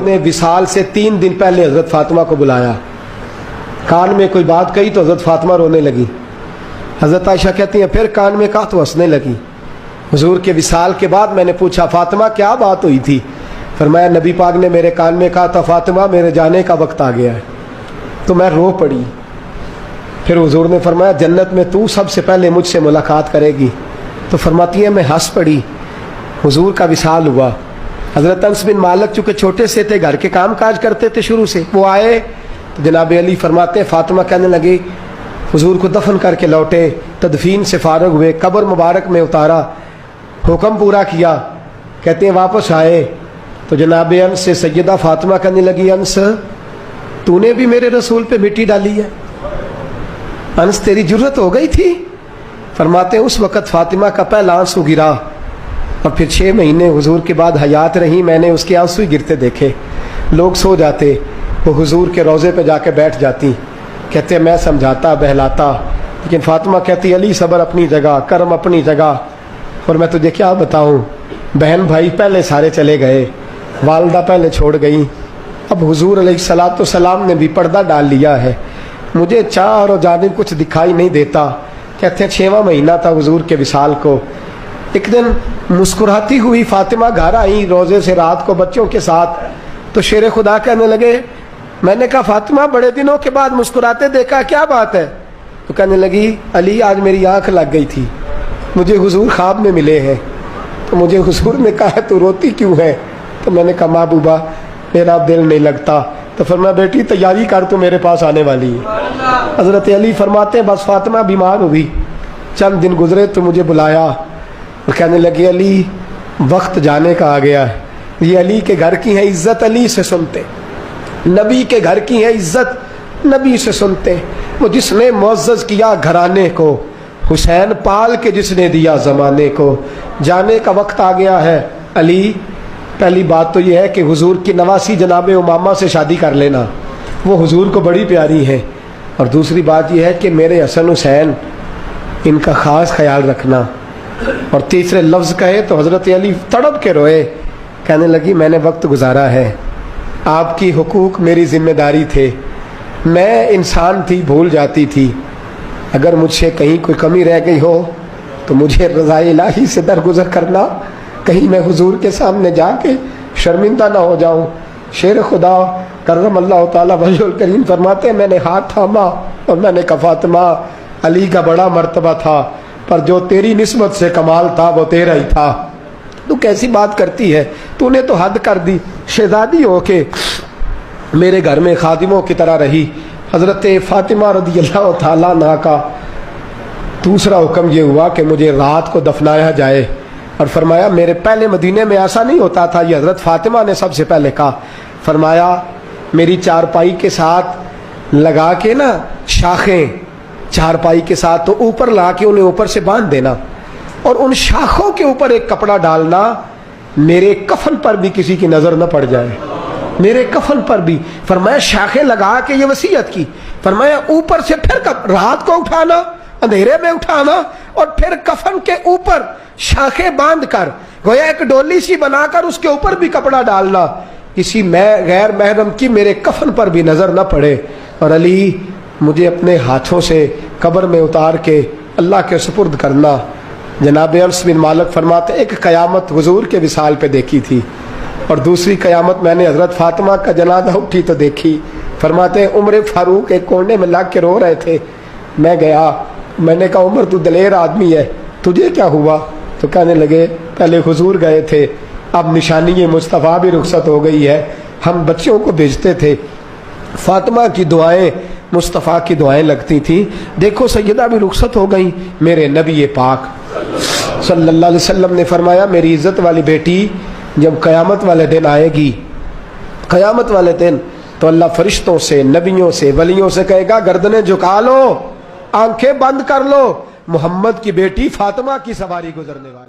نے وصال سے 3 دن پہلے حضرت فاطمہ کو بلایا، کان میں کوئی بات کہی تو حضرت فاطمہ رونے لگی۔ حضرت عائشہ کہتی ہیں پھر کان میں کہا تو ہنسنے لگی۔ حضور کے وصال کے بعد میں نے پوچھا فاطمہ کیا بات ہوئی تھی؟ فرمایا نبی پاک نے میرے کان میں کہا تھا فاطمہ میرے جانے کا وقت آ گیا ہے، تو میں رو پڑی۔ پھر حضور نے فرمایا جنت میں تو سب سے پہلے مجھ سے ملاقات کرے گی، تو فرماتی ہے میں ہنس پڑی۔ حضور کا وصال ہوا۔ حضرت انس بن مالک چونکہ چھوٹے سے تھے، گھر کے کام کاج کرتے تھے شروع سے، وہ آئے تو جناب علی فرماتے ہیں فاطمہ کہنے لگی حضور کو دفن کر کے لوٹے، تدفین سے فارغ ہوئے، قبر مبارک میں اتارا، حکم پورا کیا، کہتے ہیں واپس آئے تو جناب انس سے سیدہ فاطمہ کہنے لگی انس تو نے بھی میرے رسول پہ مٹی ڈالی ہے، انس تیری جرت ہو گئی تھی؟ فرماتے ہیں اس وقت فاطمہ کا پہلا آنسو گرا، اور پھر 6 مہینے حضور کے بعد حیات رہی، میں نے اس کے آنسو ہی گرتے دیکھے۔ لوگ سو جاتے، وہ حضور کے روضے پہ جا کے بیٹھ جاتی، کہتے ہیں میں سمجھاتا بہلاتا، لیکن فاطمہ کہتی علی صبر اپنی جگہ، کرم اپنی جگہ، اور میں تجھے کیا بتاؤں، بہن بھائی پہلے سارے چلے گئے، والدہ پہلے چھوڑ گئی، اب حضور علیہ الصلوۃ والسلام نے بھی پردہ ڈال لیا ہے، مجھے چار اور جانب کچھ دکھائی نہیں دیتا۔ کہتے ہیں 6واں مہینہ تھا حضور کے وصال کو۔ ایک دن مسکراتی ہوئی فاطمہ گھر آئی روزے سے رات کو بچوں کے ساتھ، تو شیر خدا کہنے لگے، میں نے کہا فاطمہ بڑے دنوں کے بعد مسکراتے دیکھا، کیا بات ہے؟ تو کہنے لگی علی آج میری آنکھ لگ گئی تھی، مجھے حضور خواب میں ملے ہیں، تو مجھے حضور نے کہا تو روتی کیوں ہے؟ تو میں نے کہا محبوبہ میرا دل نہیں لگتا۔ تو فرمایا بیٹی تیاری کر تو میرے پاس آنے والی ہے۔ حضرت علی فرماتے ہیں بس فاطمہ بیمار ہوئی، چند دن گزرے تو مجھے بلایا اور کہنے لگی علی وقت جانے کا آ گیا ہے، یہ علی کے گھر کی ہے عزت علی سے سنتے، نبی کے گھر کی ہے عزت نبی سے سنتے، وہ جس نے معزز کیا گھرانے کو، حسین پال کے جس نے دیا زمانے کو، جانے کا وقت آ گیا ہے علی۔ پہلی بات تو یہ ہے کہ حضور کی نواسی جناب امامہ سے شادی کر لینا، وہ حضور کو بڑی پیاری ہے، اور دوسری بات یہ ہے کہ میرے حسن حسین ان کا خاص خیال رکھنا، اور تیسرے لفظ کہے تو حضرت علی تڑپ کے روئے، کہنے لگی میں نے وقت گزارا ہے، آپ کی حقوق میری ذمہ داری تھے، میں انسان تھی بھول جاتی تھی، اگر مجھ سے کہیں کوئی کمی رہ گئی ہو تو مجھے رضا الہی سے درگزر کرنا، کہیں میں حضور کے سامنے جا کے شرمندہ نہ ہو جاؤں۔ شیر خدا کرم اللہ تعالیٰ وجہ الکریم فرماتے ہیں میں نے ہاتھ تھاما اور میں نے کہا فاطمہ علی کا بڑا مرتبہ تھا، پر جو تیری نسبت سے کمال تھا وہ تیرا ہی تھا، تو کیسی بات کرتی ہے، تو نے تو حد کر دی، شہزادی ہو کے میرے گھر میں خادموں کی طرح رہی۔ حضرت فاطمہ رضی اللہ تعالیٰ عنہا کا دوسرا حکم یہ ہوا کہ مجھے رات کو دفنایا جائے، اور فرمایا میرے پہلے مدینے میں ایسا نہیں ہوتا تھا، یہ حضرت فاطمہ نے سب سے پہلے کہا، فرمایا میری چارپائی کے ساتھ لگا کے نا شاخیں، چارپائی کے ساتھ تو اوپر لا کے انہیں اوپر سے باندھ دینا، اور ان شاخوں کے اوپر ایک کپڑا ڈالنا، میرے کفن پر بھی کسی کی نظر نہ پڑ جائے، میرے کفن پر بھی۔ فرمایا شاخیں لگا کے یہ وصیت کی، فرمایا اوپر سے پھر رات کو اٹھانا، اندھیرے میں اٹھانا، اور پھر کفن کے اوپر شاخیں باندھ کر گویا ایک ڈولی سی بنا کر اس کے اوپر بھی کپڑا ڈالنا، کسی غیر محرم کی میرے کفن پر بھی نظر نہ پڑے، اور علی مجھے اپنے ہاتھوں سے قبر میں اتار کے اللہ کے سپرد کرنا۔ جناب انس بن مالک فرماتے ایک قیامت حضور کے وصال پہ دیکھی تھی، اور دوسری قیامت میں نے حضرت فاطمہ کا جنازہ اٹھی تو دیکھی۔ فرماتے ہیں عمر فاروق ایک کونے میں لگ کے رو رہے تھے، میں گیا، میں نے کہا عمر تو دلیر آدمی ہے، تجھے کیا ہوا؟ تو کہنے لگے پہلے حضور گئے تھے، اب نشانی مصطفیٰ بھی رخصت ہو گئی ہے، ہم بچوں کو بھیجتے تھے، فاطمہ کی دعائیں مصطفیٰ کی دعائیں لگتی تھیں، دیکھو سیدہ بھی رخصت ہو گئی۔ میرے نبی پاک صلی اللہ علیہ وسلم نے فرمایا میری عزت والی بیٹی جب قیامت والے دن آئے گی، قیامت والے دن تو اللہ فرشتوں سے، نبیوں سے، ولیوں سے کہے گا گردنیں جھکا لو، آنکھیں بند کر لو، محمد کی بیٹی فاطمہ کی سواری گزرنے والی۔